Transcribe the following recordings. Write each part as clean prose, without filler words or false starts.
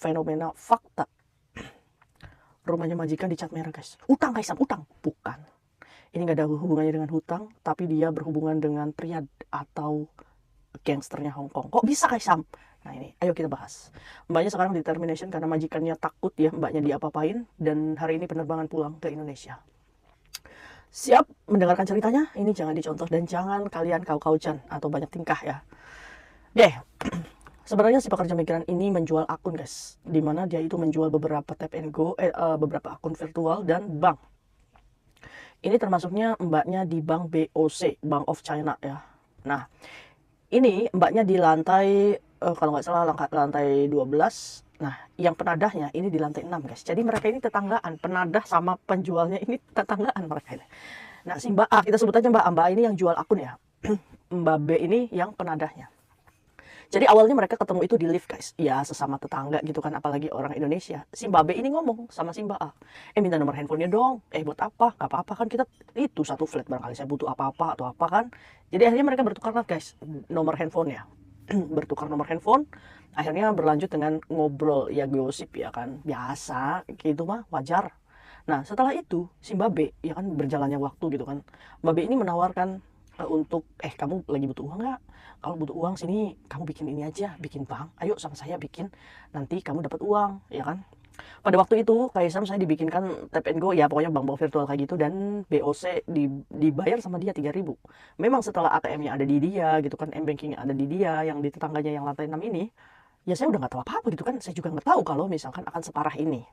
fenomena fakta. Rumahnya majikan dicat merah guys. Utang guys, utang. Bukan. Ini nggak ada hubungannya dengan hutang, tapi dia berhubungan dengan pria atau gangsternya Hong Kong. Kok bisa guys Sam? Nah ini, ayo kita bahas. Mbaknya sekarang determination karena majikannya takut ya mbaknya diapa-apain, dan hari ini penerbangan pulang ke Indonesia. Siap mendengarkan ceritanya? Ini jangan dicontoh dan jangan kalian kau-kaucan atau banyak tingkah ya. Oke, sebenarnya si pekerja migran ini menjual akun guys, dimana dia itu menjual beberapa tap and go, beberapa akun virtual dan bank. Ini termasuknya mbaknya di bank BOC, Bank of China ya. Nah, ini mbaknya di lantai, kalau nggak salah lantai 12. Nah, yang penadahnya ini di lantai 6 guys. Jadi mereka ini tetanggaan, penadah sama penjualnya ini tetanggaan mereka ini. Nah, si Mbak A, kita sebut aja Mbak A. Mbak A ini yang jual akun ya. Mbak B ini yang penadahnya. Jadi awalnya mereka ketemu itu di lift guys. Ya sesama tetangga gitu kan, apalagi orang Indonesia. Si Mbak B ini ngomong sama si Mbak A. Minta nomor handphonenya dong. Buat apa? Gak apa-apa kan, kita itu satu flat, barangkali saya butuh apa-apa atau apa kan. Jadi akhirnya mereka bertukar guys nomor handphonenya. Bertukar nomor handphone. Akhirnya berlanjut dengan ngobrol ya, gosip ya kan. Biasa gitu mah wajar. Nah setelah itu si Mbak B ya kan, berjalannya waktu gitu kan. Mbak B ini menawarkan untuk kamu lagi butuh uang nggak? Kalau butuh uang sini kamu bikin ini aja, bikin bank. Ayo sama saya bikin, nanti kamu dapat uang, ya kan? Pada waktu itu kayak saya dibikinkan tap and go ya, pokoknya bank virtual kayak gitu, dan BOC dibayar sama dia 3.000. Memang setelah ATM-nya ada di dia gitu kan, M-banking ada di dia yang di tetangganya yang lantai 6 ini, ya saya udah nggak tahu apa-apa gitu kan. Saya juga nggak tahu kalau misalkan akan separah ini.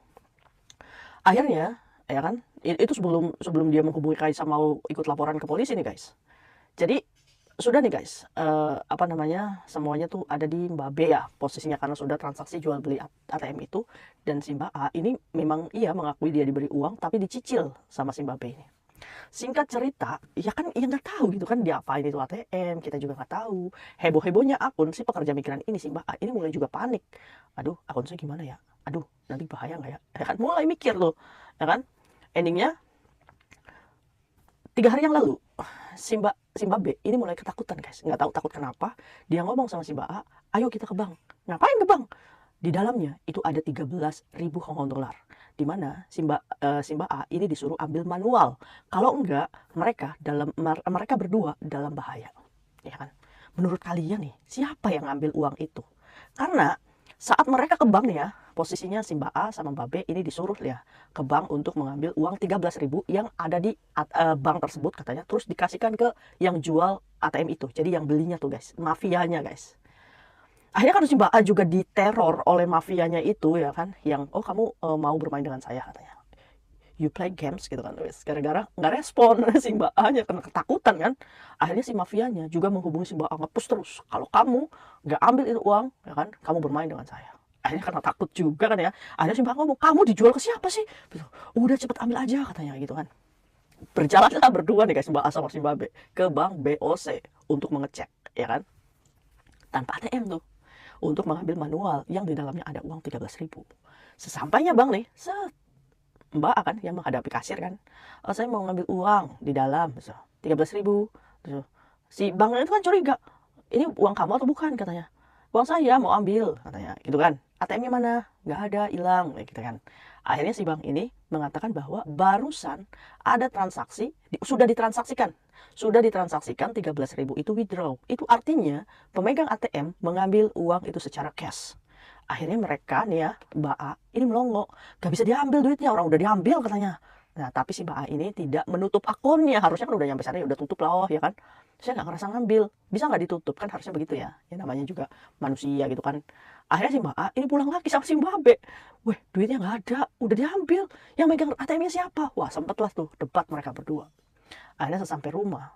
Akhirnya ya kan, itu sebelum dia menghubungi Kaisa mau ikut laporan ke polisi nih guys. Jadi sudah nih guys, semuanya tuh ada di Mbak B ya posisinya, karena sudah transaksi jual beli ATM itu. Dan si Mbak A ini memang iya mengakui dia diberi uang, tapi dicicil sama si Mbak B ini. Singkat cerita, ya kan ya nggak tahu gitu kan diapain itu ATM, kita juga nggak tahu. Heboh-hebohnya akun si pekerja migran ini, si Mbak A ini mulai juga panik. Aduh, akun saya gimana ya? Aduh, nanti bahaya nggak ya? Ya kan, mulai mikir loh, ya kan? Endingnya 3 hari yang lalu si Mbak B ini mulai ketakutan guys, nggak tahu takut kenapa. Dia ngomong sama si Mbak A, ayo kita ke bank. Ngapain ke bank? Di dalamnya itu ada 13.000 Hong Kong dolar, dimana si Mbak A ini disuruh ambil manual. Kalau enggak, mereka berdua dalam bahaya, ya kan? Menurut kalian nih, siapa yang ngambil uang itu? Karena saat mereka ke bank ya, posisinya si Mbak A sama Mbak B ini disuruh ya ke bank untuk mengambil uang 13.000 yang ada di bank tersebut katanya, terus dikasihkan ke yang jual ATM itu. Jadi yang belinya tuh guys, mafianya guys. Akhirnya kan si Mbak A juga diteror oleh mafianya itu ya kan, yang kamu mau bermain dengan saya katanya. You play games gitu kan, guys. Gara-gara nggak respon si Mbak A-nya karena ketakutan kan. Akhirnya si mafianya juga menghubungi si Mbak A, nge-push terus. Kalau kamu nggak ambil itu uang, ya kan, kamu bermain dengan saya. Akhirnya karena takut juga kan ya. Akhirnya si Mbak A ngomong, kamu dijual ke siapa sih? Udah cepet ambil aja katanya gitu kan. Berjalanlah berdua nih guys, Mbak A sama si Mbak B ke bank BOC untuk mengecek, ya kan. Tanpa ATM tuh. Untuk mengambil manual yang di dalamnya ada uang 13.000. Sesampainya bank nih, Mbak A kan yang menghadapi kasir kan, saya mau ngambil uang di dalam 13.000. Si bank itu kan curiga, ini uang kamu atau bukan katanya. Uang saya mau ambil katanya gitu kan. ATM-nya mana? Nggak ada, hilang gitu kan. Akhirnya si bank ini mengatakan bahwa barusan ada transaksi, sudah ditransaksikan 13.000 itu withdraw. Itu artinya pemegang ATM mengambil uang itu secara cash. Akhirnya mereka nih ya, Mbak A ini melongo, gak bisa diambil duitnya, orang udah diambil katanya. Nah tapi si Mbak A ini tidak menutup akunnya, harusnya kan udah nyampe sana ya udah tutup lah ya kan. Saya nggak ngerasa ngambil, bisa nggak ditutup kan, harusnya begitu ya, ya namanya juga manusia gitu kan. Akhirnya si Mbak A ini pulang lagi sama si Mbak B, weh duitnya nggak ada, udah diambil, yang megang ATM-nya siapa? Wah sempet lah tuh debat mereka berdua. Akhirnya sesampai rumah,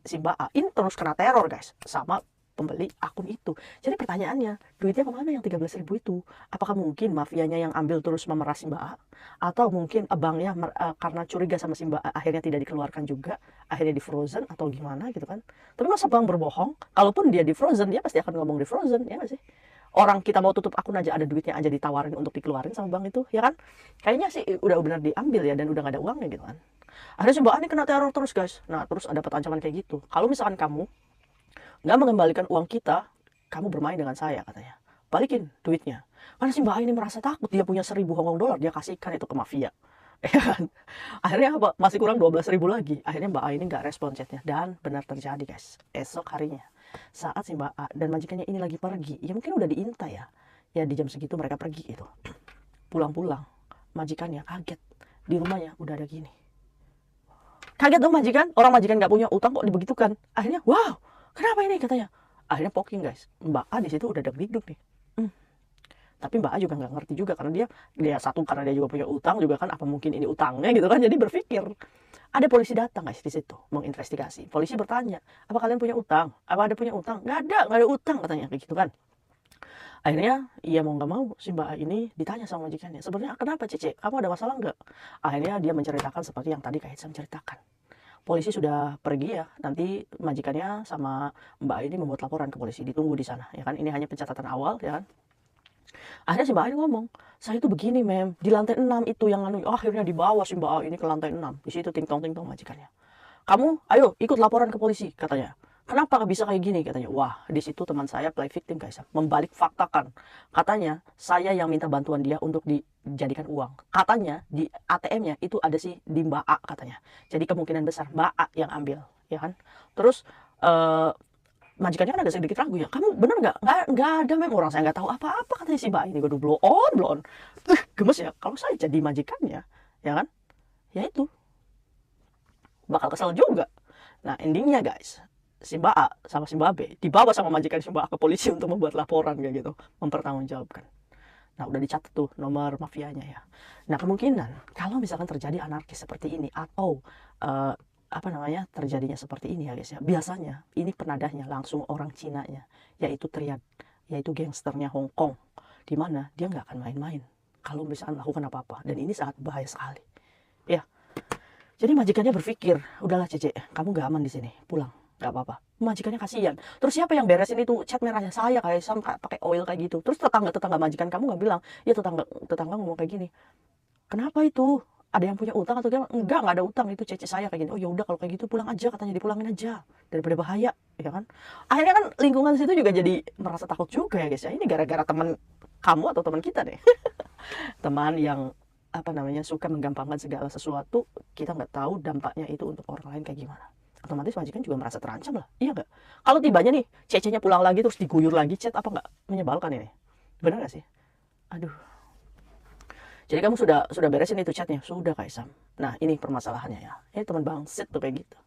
si Mbak A ini terus kena teror guys sama pembeli akun itu. Jadi pertanyaannya, duitnya kemana yang 13.000 itu? Apakah mungkin mafianya yang ambil terus memeras si Mbak A? Atau mungkin banknya karena curiga sama si Mbak A akhirnya tidak dikeluarkan juga, akhirnya di frozen atau gimana gitu kan. Tapi masa bank berbohong? Kalaupun dia di frozen, dia pasti akan ngomong di frozen, ya nggak sih? Orang kita mau tutup akun aja ada duitnya aja ditawarin untuk dikeluarin sama bank itu, ya kan? Kayaknya sih udah benar diambil ya, dan udah nggak ada uangnya gitu kan. Akhirnya si Mbak A ini kena teror terus guys. Nah terus ada ancaman kayak gitu. Kalau misalkan kamu nggak mengembalikan uang kita, kamu bermain dengan saya katanya. balikin duitnya. Karena si Mbak A ini merasa takut, dia punya 1.000 Hong Kong dollar, dia kasihkan itu ke mafia. Ya kan? Akhirnya apa? Masih kurang 12.000 lagi. Akhirnya Mbak A ini nggak respon chatnya. Dan benar terjadi guys. Esok harinya, saat si Mbak A dan majikannya ini lagi pergi, ya mungkin udah diintai ya. Ya di jam segitu mereka pergi itu. Pulang-pulang, majikannya kaget. Di rumahnya udah ada gini. Kaget dong majikan. Orang majikan nggak punya utang kok dibegitukan. Akhirnya, wow, kenapa ini katanya. Akhirnya poking guys. Mbak A di situ udah deg-deg nih. Tapi Mbak A juga nggak ngerti juga karena dia satu karena dia juga punya utang juga kan, apa mungkin ini utangnya gitu kan, jadi berpikir. Ada polisi datang guys di situ menginvestigasi. Polisi bertanya, apa kalian punya utang? Apa ada punya utang? Nggak ada utang katanya kayak gitu kan. Akhirnya ia mau nggak mau si Mbak A ini ditanya sama majikannya, sebenarnya kenapa Cece? Kamu ada masalah nggak? Akhirnya dia menceritakan seperti yang tadi Kak Hitsam ceritakan. Polisi sudah pergi ya, nanti majikannya sama Mbak A ini membuat laporan ke polisi, ditunggu di sana ya kan. Ini hanya pencatatan awal ya kan. Akhirnya si Mbak A ini ngomong, saya itu begini mem, di lantai 6 itu yang akhirnya dibawa si Mbak A ini ke lantai 6. Di situ ting tong majikannya. Kamu ayo ikut laporan ke polisi katanya. Kenapa bisa kayak gini katanya. Wah, di situ teman saya play victim guys. Membalik faktakan. Katanya saya yang minta bantuan dia untuk dijadikan uang. Katanya di ATM-nya itu ada si di Mbak A katanya. Jadi kemungkinan besar Mbak A yang ambil, ya kan? Terus majikannya kan agak sedikit ragu ya. Kamu bener nggak? Nggak ada mem, orang saya nggak tahu apa-apa katanya si Mbak ini. Gue blow on. Gemes ya. Kalau saya jadi majikannya, ya kan? Ya itu bakal kesel juga. Nah endingnya guys, si Mbak A sama si Mbak B dibawa sama majikan si Mbak A ke polisi untuk membuat laporan kayak gitu, mempertanggungjawabkan. Nah udah dicatat tuh nomor mafianya ya. Nah kemungkinan kalau misalkan terjadi anarkis seperti ini atau terjadinya seperti ini ya guys ya, biasanya ini penadahnya langsung orang Cina-nya, yaitu triad, yaitu gangsternya Hong Kong, dimana dia nggak akan main-main kalau misalkan melakukan apa-apa, dan ini sangat bahaya sekali ya. Jadi majikannya berpikir, udahlah Cece, kamu gak aman di sini, pulang, gak apa-apa. Majikannya kasihan. Terus siapa yang beresin itu cat merahnya? Saya kayak pakai oil kayak gitu. Terus tetangga majikan kamu nggak bilang, ya tetangga ngomong kayak gini. Kenapa itu? Ada yang punya utang atau enggak ada utang, itu Cece saya kayak gini. Oh ya udah kalau kayak gitu pulang aja katanya, dipulangin aja daripada bahaya, ya kan? Akhirnya kan lingkungan situ juga jadi merasa takut juga ya guys ya. Ini gara-gara teman kamu atau teman kita deh. Teman yang suka menggampangkan segala sesuatu, kita nggak tahu dampaknya itu untuk orang lain kayak gimana. Otomatis majikan juga merasa terancam lah, iya nggak? Kalau tibanya nih Cece-nya pulang lagi terus diguyur lagi chat, apa nggak menyebalkan ini? Benar nggak sih? Aduh. Jadi kamu sudah beresin itu chatnya, sudah Kaisam. Nah ini permasalahannya ya. Ini teman bangsit tuh kayak gitu,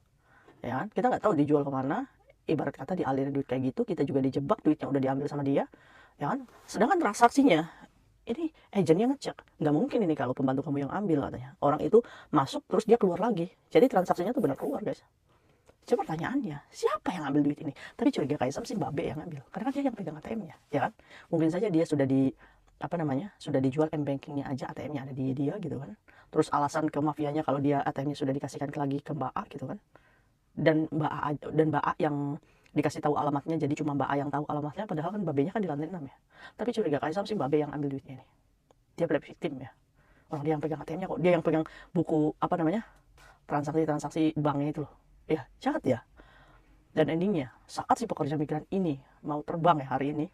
ya kan? Kita nggak tahu dijual kemana. Ibarat kata dialirin duit kayak gitu, kita juga dijebak, duitnya udah diambil sama dia, ya kan? Sedangkan transaksinya ini agennya ngecek, nggak mungkin ini kalau pembantu kamu yang ambil katanya. Orang itu masuk terus dia keluar lagi, jadi transaksinya tuh benar keluar guys. Coba pertanyaannya, siapa yang ambil duit ini? Tapi curiga Kaisam sih Mbak B yang ambil, karena kan dia yang pegang ATM-nya, ya kan? Mungkin saja dia sudah sudah dijual m-bankingnya aja, ATM-nya ada di dia gitu kan. Terus alasan ke mafianya kalau dia ATM-nya sudah dikasihkan lagi ke Mbak A gitu kan. Dan Mbak A yang dikasih tahu alamatnya, jadi cuma Mbak A yang tahu alamatnya, padahal kan Mbak B-nya kan di lantai 6 ya. Tapi curiga Kaisam sih Mbak B yang ambil duitnya ini. Dia play victim ya. Orang dia yang pegang ATM-nya kok, dia yang pegang buku transaksi banknya itu loh. Ya, jahat ya. Dan endingnya, saat si pekerja migran ini mau terbang ya hari ini,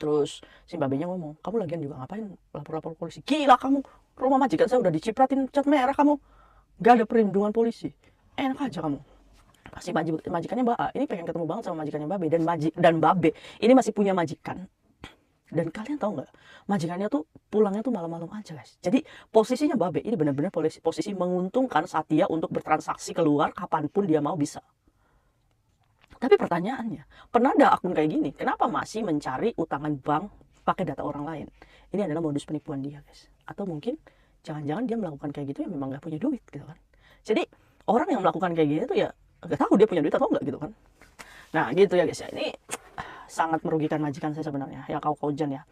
terus si Mbak B-nya ngomong, kamu lagian juga ngapain lapor-lapor polisi? Gila kamu, rumah majikan saya udah dicipratin cat merah kamu. Gak ada perlindungan polisi. Enak aja kamu. Masih majikannya Mbak A ini pengen ketemu banget sama majikannya Mbak B, dan Mbak B ini masih punya majikan. Dan kalian tahu nggak, majikannya tuh pulangnya tuh malam-malam aja guys. Jadi posisinya Mbak B ini benar-benar posisi menguntungkan saat dia untuk bertransaksi keluar kapanpun dia mau bisa. Tapi pertanyaannya, pernah ada akun kayak gini, kenapa masih mencari utangan bank pakai data orang lain? Ini adalah modus penipuan dia guys. Atau mungkin jangan-jangan dia melakukan kayak gitu ya memang nggak punya duit gitu kan. Jadi orang yang melakukan kayak gini tuh ya nggak tahu dia punya duit atau enggak gitu kan. Nah gitu ya guys ya, ini sangat merugikan majikan saya sebenarnya ya, kau Jan ya.